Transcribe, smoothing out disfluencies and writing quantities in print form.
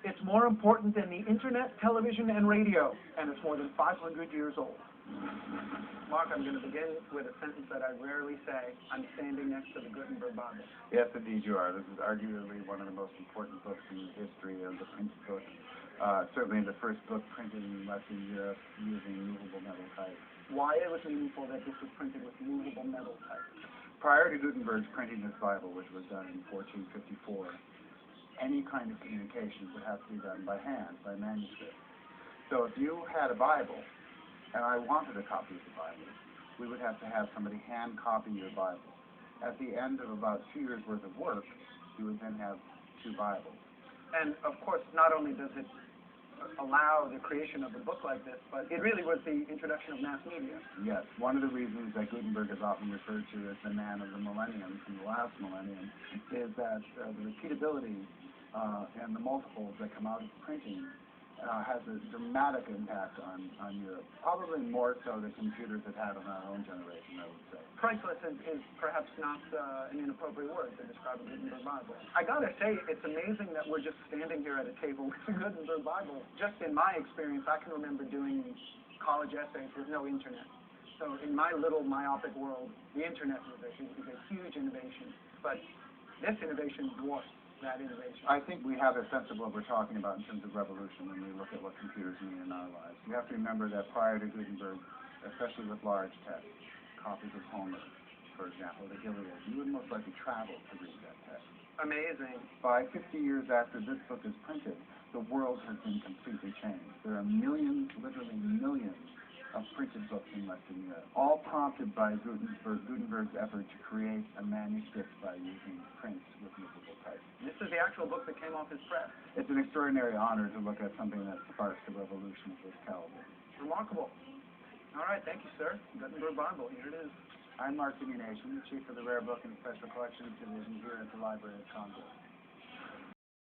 It's more important than the internet, television, and radio, and it's more than 500 years old. Mark, I'm going to begin with a sentence that I rarely say. I'm standing next to the Gutenberg Bible. Yes, indeed you are. This is arguably one of the most important books in the history of the printed book. Certainly the first book printed in Western Europe using movable metal type. Why it was meaningful that this was printed with movable metal type? Prior to Gutenberg's printing this Bible, which was done in 1454, any kind of communication would have to be done by hand, by manuscript. So if you had a Bible, and I wanted a copy of the Bible, we would have to have somebody hand copy your Bible. At the end of about 2 years' worth of work, you would then have 2 Bibles. And of course, not only does it allow the creation of a book like this, but it really was the introduction of mass media. Yes, one of the reasons that Gutenberg is often referred to as the man of the millennium, from the last millennium, is that the repeatability and the multiples that come out of printing has a dramatic impact on Europe. Probably more so than computers have had on our own generation, I would say. Priceless is perhaps not an inappropriate word to describe a Gutenberg Bible. I gotta say, it's amazing that we're just standing here at a table with a Gutenberg Bible. Just in my experience, I can remember doing college essays with no internet. So in my little myopic world, the internet was a huge innovation. But this innovation dwarfs that innovation. I think we have a sense of what we're talking about in terms of revolution when we look at what computers mean in our lives. You have to remember that prior to Gutenberg, especially with large text, copies of Homer, for example, the Iliad, you would most likely travel to read that text. Amazing. By 50 years after this book is printed, the world has been completely changed. There are millions, literally millions, of printed books in Western Europe, all prompted by Gutenberg's effort to create a manuscript by using prints with movable type. This is the actual book that came off his press. It's an extraordinary honor to look at something that sparks a revolution of this caliber. Remarkable. All right, thank you, sir. Gutenberg Bible, here it is. I'm Mark Nation, the Chief of the Rare Book and Special Collections Division here at the Library of Congress.